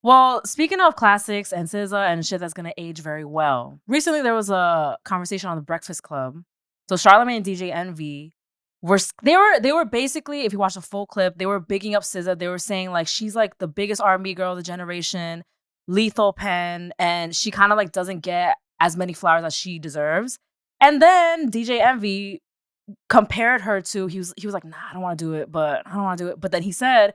Well, speaking of classics and SZA and shit that's gonna age very well, recently there was a conversation on the Breakfast Club. So Charlamagne and DJ Envy they were basically, if you watch the full clip, they were bigging up SZA. They were saying like she's like the biggest R&B girl of the generation, lethal pen, and she kind of like doesn't get as many flowers as she deserves. And then DJ Envy compared her to he was like, nah, I don't want to do it, but I don't want to do it. But then he said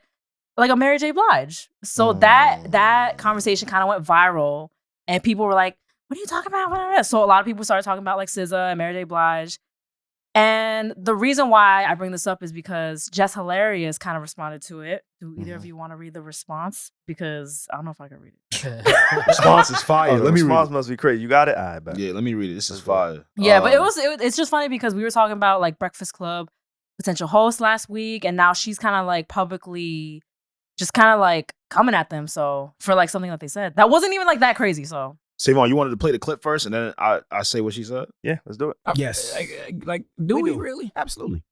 like a Mary J. Blige. So that conversation kind of went viral, and people were like, "What are you talking about?" So a lot of people started talking about like SZA and Mary J. Blige. And the reason why I bring this up is because Jess Hilarious kind of responded to it. Do either of you want to read the response? Because I don't know if I can read it. Response is fire. Let me response read must be crazy. You got it? I bet. Yeah, let me read it. This is fire. Yeah, but it's just funny because we were talking about like Breakfast Club potential host last week, and now she's kind of like publicly just kind of like coming at them. So for like something that they said that wasn't even like that crazy. So SaVon, you wanted to play the clip first, and then I say what she said? Yeah, let's do it. Yes. Do we really? Absolutely.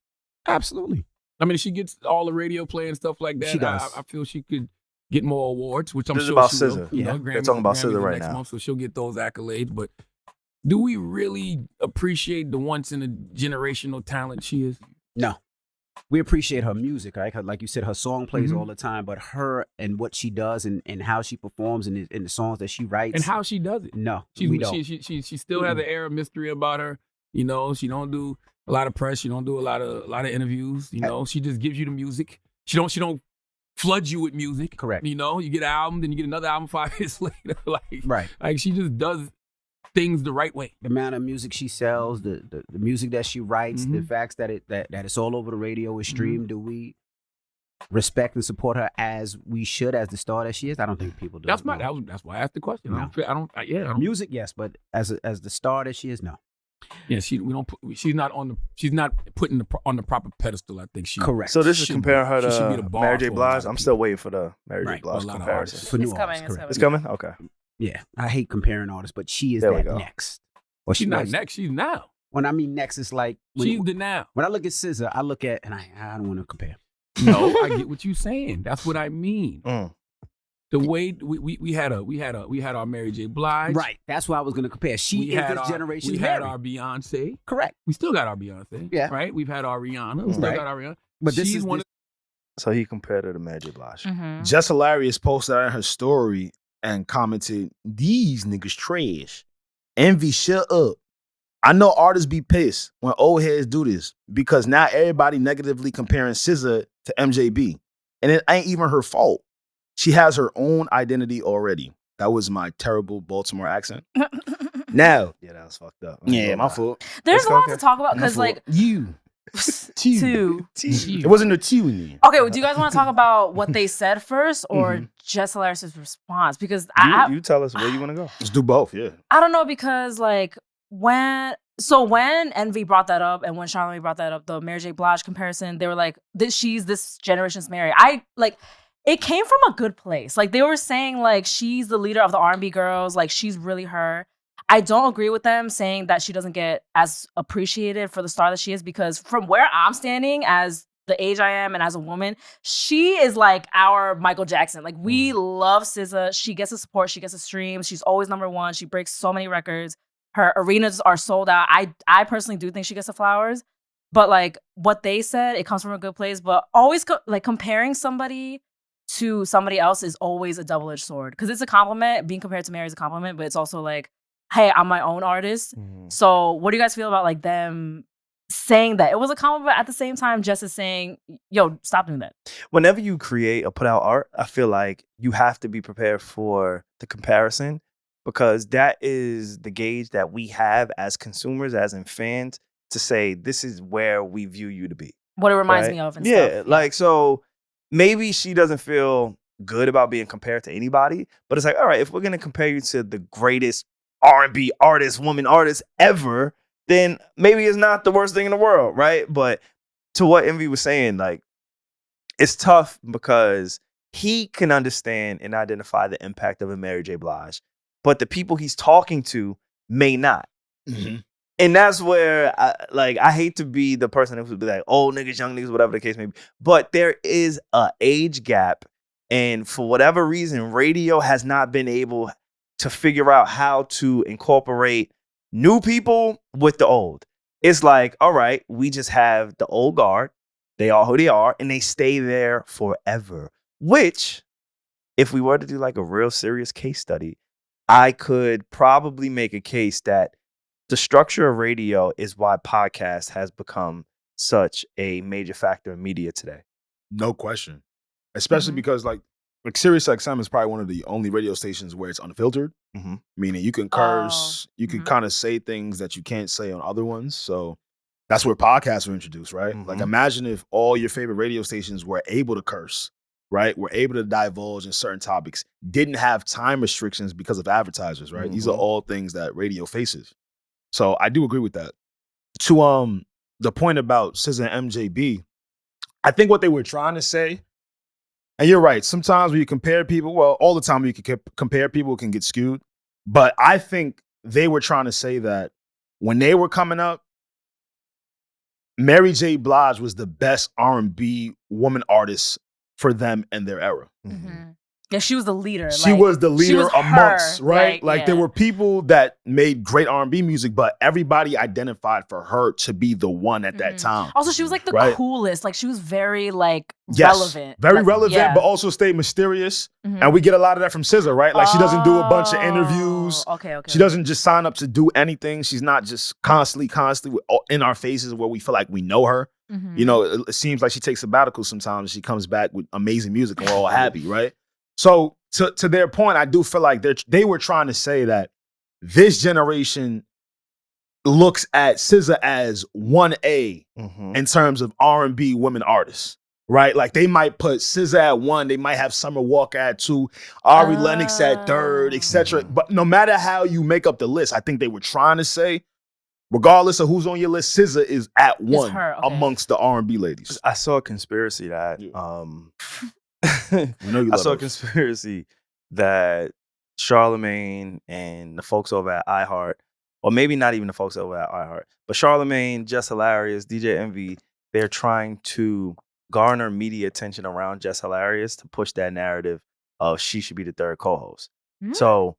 Absolutely. I mean, if she gets all the radio play and stuff like that, she does. I feel she could get more awards, which I'm This is sure about she will. SZA. You know, They're talking about Grammys SZA are right next now. month, so she'll get those accolades. But do we really appreciate the once in a generational talent she is? No. We appreciate her music, right? Like you said, her song plays all the time, but her and what she does and how she performs and the songs that she writes. And how she does it. No, we don't. She still has an air of mystery about her. You know, she don't do a lot of press. She don't do a lot of interviews. You know, she just gives you the music. She don't flood you with music. Correct. You know, you get an album, then you get another album 5 years later. Right. Like she just does things the right way. The amount of music she sells, the music that she writes, the facts that it's all over the radio, is streamed. Do we respect and support her as we should, as the star that she is? I don't think people do. That's why I asked the question. No. I don't. Music, yes, but as the star that she is, no. Yeah, she's not putting on the proper pedestal. I think she correct. So this is comparing her she should be the to bar Mary J. for a lot Blige. of I'm people. still waiting for the Mary J. Right, Blige for a lot of comparison. artists. For new It's coming, artists, it's correct. It's coming? Okay. Yeah, I hate comparing artists, but she is There we that go. next. Or She's not was. next. She's now. When I mean next, it's like She's the now. when I look at SZA, I look at and I don't want to compare. No, I get what you're saying. That's what I mean. Mm. The way we had our Mary J. Blige. Right. That's what I was going to compare. She is this generation's We had Mary. our Beyonce. Correct. We still got our Beyonce. Yeah. Right. We've had our Rihanna. We still Right. got our Rihanna. But this She's is one of So he compared her to Mary J. Blige. Jess Hilarious posted out in her story and commented, "These niggas trash. Envy, shut up. I know artists be pissed when old heads do this because now everybody negatively comparing SZA to MJB. And it ain't even her fault. She has her own identity already." That was my terrible Baltimore accent. Now, Yeah, that was fucked up. yeah, my fault. There's a lot Okay. to talk about My because fault. like You. two. It wasn't a T in there. Okay, well, do you guys want to talk about what they said first or Jess Hilarious' response? Because You tell us where you want to go. Let's do both, yeah. I don't know, because like when Envy brought that up and when Charlamagne brought that up, the Mary J. Blige comparison, they were like, she's this generation's Mary. It came from a good place. Like they were saying like she's the leader of the R&B girls, like she's really her. I don't agree with them saying that she doesn't get as appreciated for the star that she is, because from where I'm standing as the age I am and as a woman, she is like our Michael Jackson. Like we love SZA. She gets the support. She gets the streams. She's always number one. She breaks so many records. Her arenas are sold out. I personally do think she gets the flowers. But like what they said, it comes from a good place. But always comparing somebody to somebody else is always a double-edged sword, because it's a compliment. Being compared to Mary is a compliment, but it's also like, hey, I'm my own artist. So what do you guys feel about like them saying that? It was a compliment, but at the same time, Jess is saying, yo, stop doing that. Whenever you create or put out art, I feel like you have to be prepared for the comparison, because that is the gauge that we have as consumers, as in fans, to say this is where we view you to be. What it reminds right? me of and yeah, stuff. like so maybe she doesn't feel good about being compared to anybody, but it's like, all right, if we're gonna compare you to the greatest R&B artist, woman artist ever, then maybe it's not the worst thing in the world, right? But to what Envy was saying, like, it's tough because he can understand and identify the impact of a Mary J. Blige, but the people he's talking to may not. And that's where I hate to be the person who would be like, old niggas, young niggas, whatever the case may be. But there is a age gap And for whatever reason, radio has not been able to figure out how to incorporate new people with the old. It's like, all right, we just have the old guard. They are who they are, and they stay there forever. Which, if we were to do like a real serious case study, I could probably make a case that the structure of radio is why podcast has become such a major factor in media today. No question. Especially because like Sirius XM is probably one of the only radio stations where it's unfiltered. Meaning you can curse, you can kind of say things that you can't say on other ones. So that's where podcasts were introduced, right? Like imagine if all your favorite radio stations were able to curse, right? Were able to divulge in certain topics, didn't have time restrictions because of advertisers, right? These are all things that radio faces. So I do agree with that. To the point about SZA and MJB, I think what they were trying to say, and you're right, sometimes when you compare people, well, all the time when you can compare people, it can get skewed. But I think they were trying to say that when they were coming up, Mary J. Blige was the best R&B woman artist for them and their era. Yeah, she was the leader. She was the leader amongst, right? Like, Like there were people that made great R&B music, but everybody identified for her to be the one at that time. Also, she was like the coolest. Like she was very like Yes, relevant. very Like, relevant, but also stayed mysterious. And we get a lot of that from SZA, right? Like she doesn't do a bunch of interviews. Okay. She doesn't just sign up to do anything. She's not just constantly in our faces where we feel like we know her. You know, it seems like she takes sabbaticals sometimes. She comes back with amazing music and we're all happy, right? So to their point, I do feel like they were trying to say that this generation looks at SZA as 1A in terms of R&B women artists, right? Like they might put SZA at 1, they might have Summer Walker at 2, Ari Lennox at 3rd, etc. But no matter how you make up the list, I think they were trying to say, regardless of who's on your list, SZA is at 1 amongst the R&B ladies. I saw a conspiracy that I saw a conspiracy that Charlamagne and the folks over at iHeart, or maybe not even the folks over at iHeart, but Charlamagne, Jess Hilarious, DJ Envy, they're trying to garner media attention around Jess Hilarious to push that narrative of she should be the third co-host. So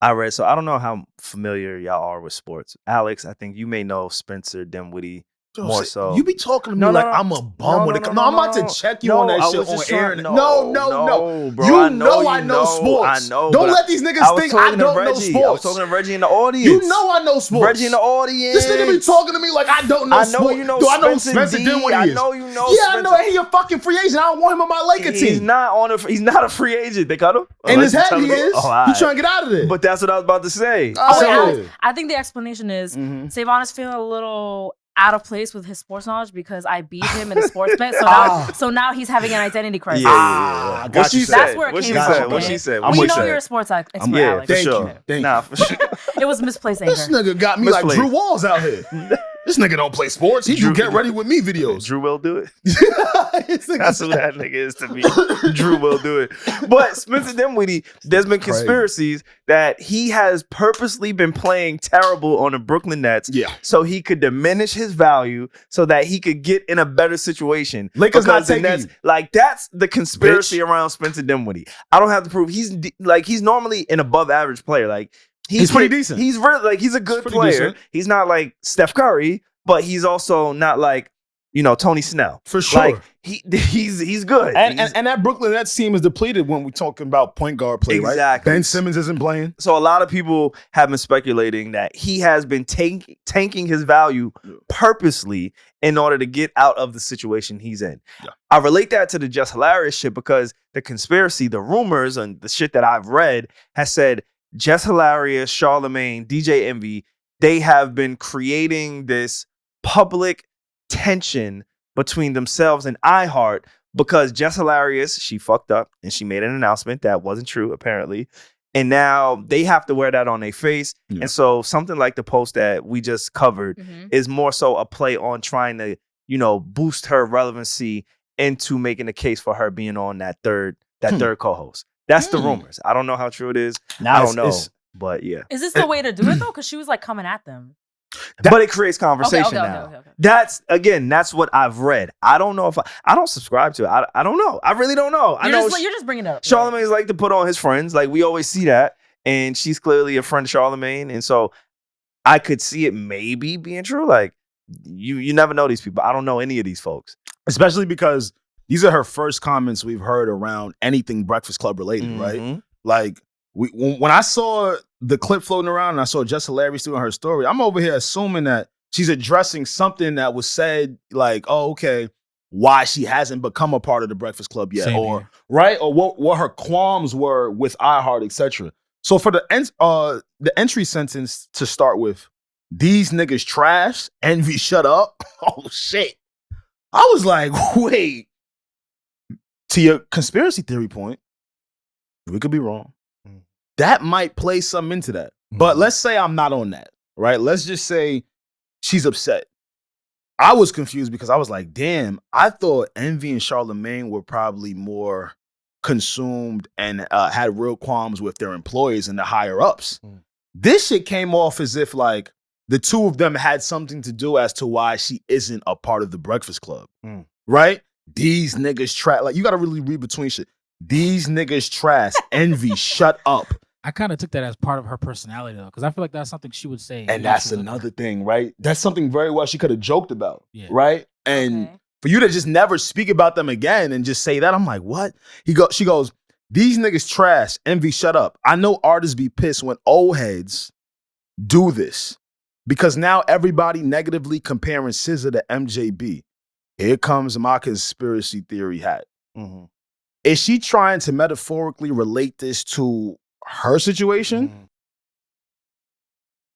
I don't know how familiar y'all are with sports. Alex, I think you may know Spencer Dinwiddie more so. You be talking to me like I'm a bum when it comes. I'm about to check you on that shit on air. No, bro. You know I know sports. I know. Don't let these niggas think I don't know sports. I was talking to Regi in the audience. You know I know sports. Regi in the audience. This nigga be talking to me like I don't know sports. You know Do I know Spencer Dinwiddie I is? know you know Yeah, Spencer. I know. He a fucking free agent. I don't want him on my Laker team. He's not a free agent. They cut him. In his head he is. Right. He's trying to get out of there. But that's what I was about to say. I think the explanation is SaVon is feeling a little out of place with his sports knowledge because I beat him in a sports bet. So now he's having an identity crisis. Yeah. What she said. That's where it came from. What she said. We know you're a sports expert, Alex. For sure. Nah, for sure. It was misplaced anger. This nigga got me like Drew Walls out here. This nigga don't play sports. He do get ready with me videos. Drew will do it. That's who that nigga is to me. Drew will do it. But Spencer Dinwiddie, there's been conspiracies that he has purposely been playing terrible on the Brooklyn Nets so he could diminish his value so that he could get in a better situation. Lakers not taking Nets, like that's the conspiracy around Spencer Dinwiddie. I don't have to prove he's normally an above average player. Like he's pretty decent. He's really like he's a good player. Decent. He's not like Steph Curry, but he's also not like, you know, Tony Snell. For sure. Like he's good. And that Brooklyn Nets team is depleted when we're talking about point guard play, right? Exactly. Ben Simmons isn't playing. So a lot of people have been speculating that he has been tanking his value purposely in order to get out of the situation he's in. Yeah. I relate that to the Jess Hilarious shit because the conspiracy, the rumors, and the shit that I've read has said Jess Hilarious, Charlamagne, DJ Envy, they have been creating this public tension between themselves and iHeart because Jess Hilarious, she fucked up and she made an announcement that wasn't true, apparently. And now they have to wear that on their face. Yeah. And so something like the post that we just covered is more so a play on trying to, you know, boost her relevancy into making a case for her being on that third co-host. That's the rumors. I don't know how true it is. I don't know. But yeah. Is this the way to do it though? Because she was like coming at them. but it creates conversation now. Okay. That's what I've read. I don't know if I don't subscribe to it. I don't know. I really don't know. You're just bringing it up. Charlamagne's like to put on his friends. Like we always see that. And she's clearly a friend of Charlamagne. And so I could see it maybe being true. Like you never know these people. I don't know any of these folks. Especially because these are her first comments we've heard around anything Breakfast Club related, right? Like when I saw the clip floating around and I saw Jess Hilarious doing her story, I'm over here assuming that she's addressing something that was said like, oh, okay, why she hasn't become a part of the Breakfast Club yet, right? Or what her qualms were with iHeart, etc. So for the entry sentence to start with, these niggas trash, Envy shut up. Oh shit. I was like, wait. To your conspiracy theory point, we could be wrong. That might play something into that. But let's say I'm not on that, right? Let's just say she's upset. I was confused because I was like, damn, I thought Envy and Charlamagne were probably more consumed and had real qualms with their employees and the higher ups. This shit came off as if like the two of them had something to do as to why she isn't a part of the Breakfast Club, right? These niggas trash. Like you got to really read between shit. These niggas trash. Envy, shut up. I kind of took that as part of her personality, though, because I feel like that's something she would say. And that's another thing, right? That's something very well she could have joked about, right? And for you to just never speak about them again and just say that, I'm like, what? She goes, these niggas trash. Envy, shut up. I know artists be pissed when old heads do this because now everybody negatively comparing SZA to MJB. Here comes my conspiracy theory hat. Is she trying to metaphorically relate this to her situation?